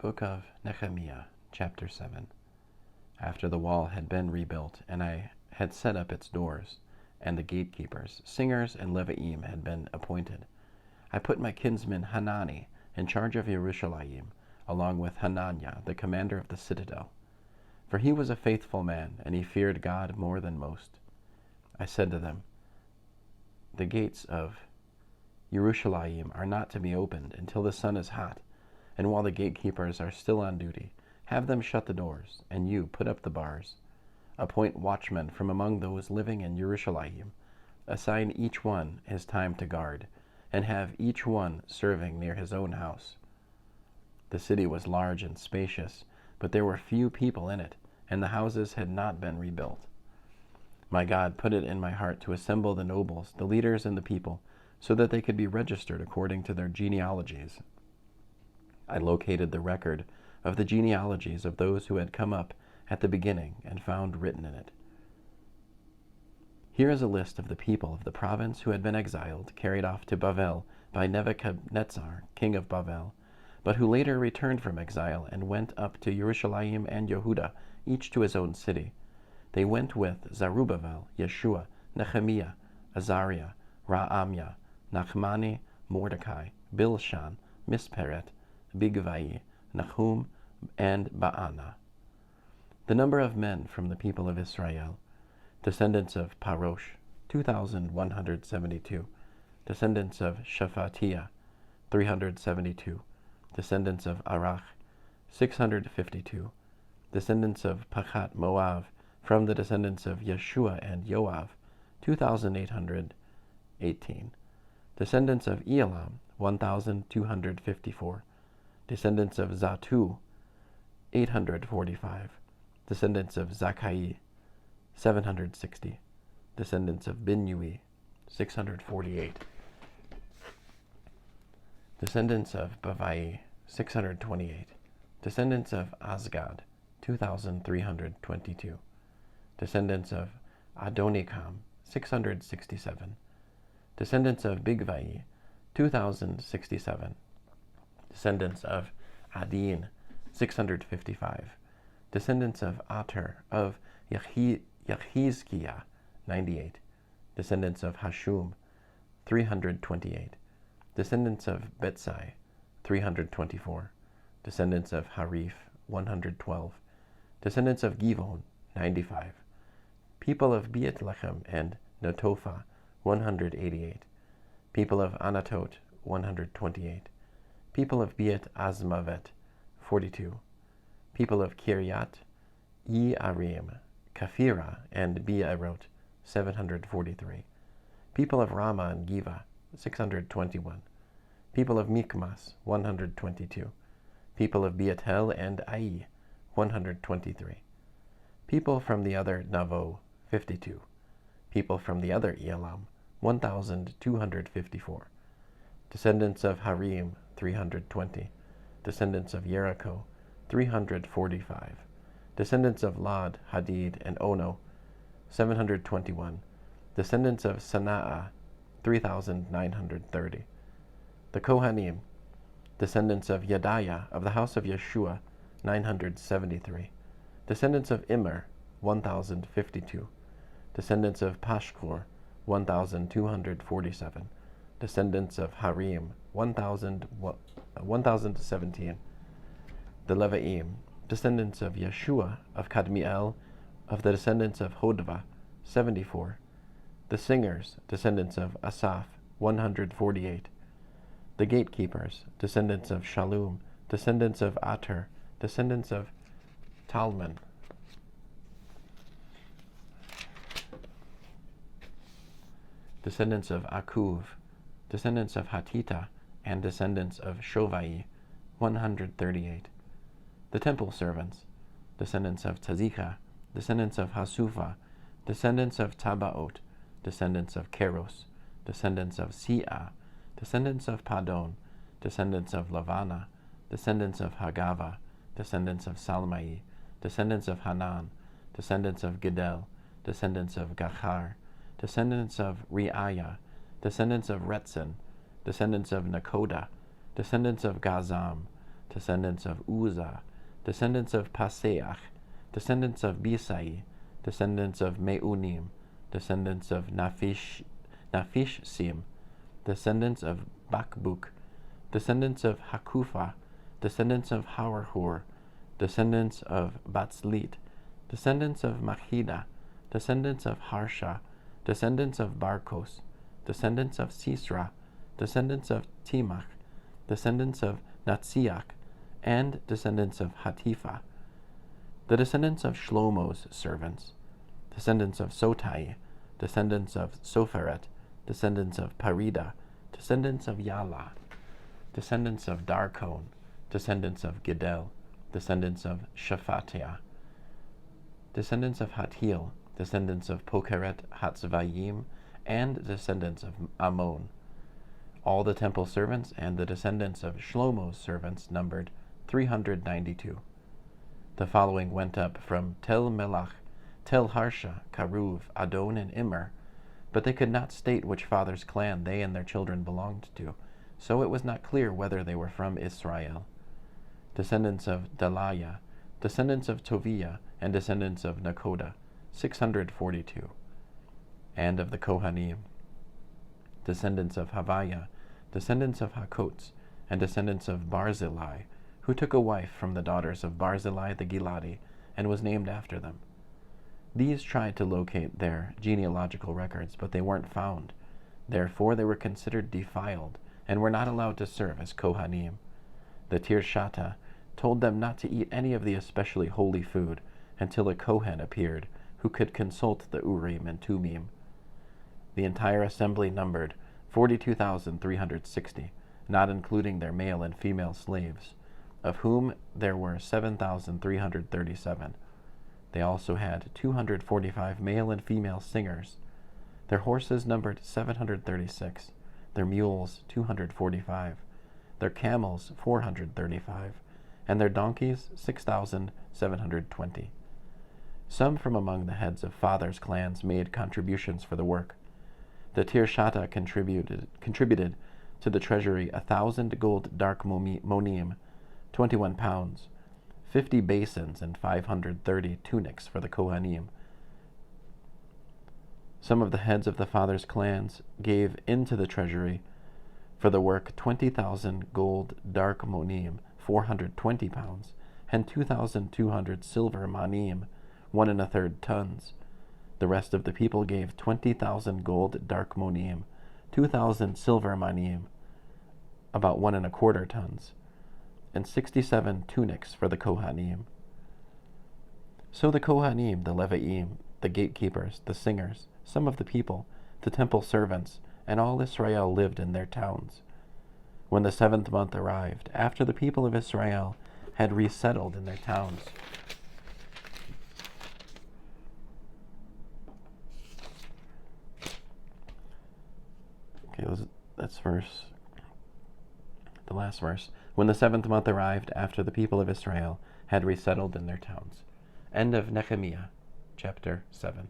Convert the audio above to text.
Book of Nechemyah, chapter 7. After the wall had been rebuilt, and I had set up its doors, and the gatekeepers, singers, and Leviim had been appointed, I put my kinsman Hanani in charge of Yerushalayim, along with Hananiah, the commander of the citadel. For he was a faithful man, and he feared God more than most. I said to them, the gates of Yerushalayim are not to be opened until the sun is hot, and while the gatekeepers are still on duty, have them shut the doors, and you put up the bars. Appoint watchmen from among those living in Yerushalayim. Assign each one his time to guard, and have each one serving near his own house. The city was large and spacious, but there were few people in it, and the houses had not been rebuilt. My God put it in my heart to assemble the nobles, the leaders, and the people, so that they could be registered according to their genealogies. I located the record of the genealogies of those who had come up at the beginning and found written in it. Here is a list of the people of the province who had been exiled, carried off to Bavel by Nebuchadnezzar, king of Bavel, but who later returned from exile and went up to Yerushalayim and Yehuda, each to his own city. They went with Zerubbabel, Yeshua, Nechemyah, Azariah, Raamiah, Nachmani, Mordecai, Bilshan, Misperet, Bigvai, Nahum, and Baana. The number of men from the people of Israel: descendants of Parosh, 2,172. Descendants of Shephatiah, 372. Descendants of Arach, 652. Descendants of Pachat Moav, from the descendants of Yeshua and Yoav, 2,818. Descendants of Elam, 1,254. Descendants of Zatu, 845. Descendants of Zakai, 760. Descendants of Binnui, 648. Descendants of Bavai, 628. Descendants of Azgad, 2,322. Descendants of Adonikam, 667. Descendants of Bigvai, 2,067. Descendants of Adin, 655. Descendants of Ater, of Yechizkiah, 98. Descendants of Hashum, 328. Descendants of Betzai, 324. Descendants of Harif, 112. Descendants of Givon, 95. People of Beetlechem and Netophah, 188. People of Anatot, 128. People of Beet Azmavet, 42. People of Kiryat, Yearim, Kaphira, and Beerot, 743. People of Ramah and Giva, 621. People of Mikmas, 122. People of Beatel and Ai, 123. People from the other Navo, 52. People from the other Elam, 1,254. Descendants of Harim, 320. Descendants of Jericho, 345. Descendants of Lod, Hadid, and Ono, 721. Descendants of Sana'a, 3,930. The Kohanim, descendants of Yediah of the house of Yeshua, 973. Descendants of Immer, 1,052. Descendants of Pashkor, 1,247. Descendants of Harim, 1,017. The Leviim, descendants of Yeshua, of Kadmiel, of the descendants of Hodva, 74. The singers, descendants of Asaph, 148. The gatekeepers, descendants of Shallum, descendants of Ater, descendants of Talman. Descendants of Akuv, descendants of Hatita, and descendants of Shovai, 138. The temple servants, descendants of Tazikah, descendants of Hasufa, descendants of Tabaot, descendants of Keros, descendants of Si'ah, descendants of Padon, descendants of Lavana, descendants of Hagava, descendants of Salmai, descendants of Hanan, descendants of Gedel, descendants of Gachar, descendants of Reaiah, descendants of Retzin, descendants of Nakoda, descendants of Gazam, descendants of Uzzah, descendants of Paseach, descendants of Bisai, descendants of Meunim, descendants of Naphishsim, descendants of Bakbuk, descendants of Hakupha, descendants of Harhur, descendants of Batzlit, descendants of Mahida, descendants of Harsha, descendants of Barkos, descendants of Sisra, descendants of Timach, descendants of Natsiach, and descendants of Hatifa. The descendants of Shlomo's servants, descendants of Sotai, descendants of Sopheret, descendants of Parida, descendants of Yala, descendants of Darkon, descendants of Gidel, descendants of Shephatiah, descendants of Hatil, descendants of Pokeret Hatzvayim, and descendants of Ammon. All the temple servants and the descendants of Shlomo's servants numbered 392. The following went up from Tel Melach, Tel Harsha, Karuv, Adon, and Immer, but they could not state which father's clan they and their children belonged to, so it was not clear whether they were from Israel. Descendants of Delaiah, descendants of Toviah, and descendants of Nakoda, 642. And of the Kohanim, descendants of Haviah, descendants of Hakots, and descendants of Barzillai, who took a wife from the daughters of Barzillai the Giladi, and was named after them. These tried to locate their genealogical records, but they weren't found. Therefore they were considered defiled, and were not allowed to serve as Kohanim. The Tirshata told them not to eat any of the especially holy food until a Kohen appeared, who could consult the Urim and Tumim. The entire assembly numbered 42,360, not including their male and female slaves, of whom there were 7,337. They also had 245 male and female singers. Their horses numbered 736, their mules 245, their camels 435, and their donkeys 6,720. Some from among the heads of fathers' clans made contributions for the work. The Tirshata contributed to the treasury 1,000 gold dark monim, 21 pounds, 50 basins, and 530 tunics for the Kohanim. Some of the heads of the fathers' clans gave into the treasury for the work 20,000 gold dark monim, 420 pounds, and 2,200 silver manim, 1 1/3 tons. The rest of the people gave 20,000 gold dark monim, 2,000 silver manim, about 1 1/4 tons, and 67 tunics for the Kohanim. So the Kohanim, the Levi'im, the gatekeepers, the singers, some of the people, the temple servants, and all Israel lived in their towns. When the 7th month arrived, after the people of Israel had resettled in their towns, that's the last verse. When the 7th month arrived, after the people of Israel had resettled in their towns. End of Nechemyah, chapter 7.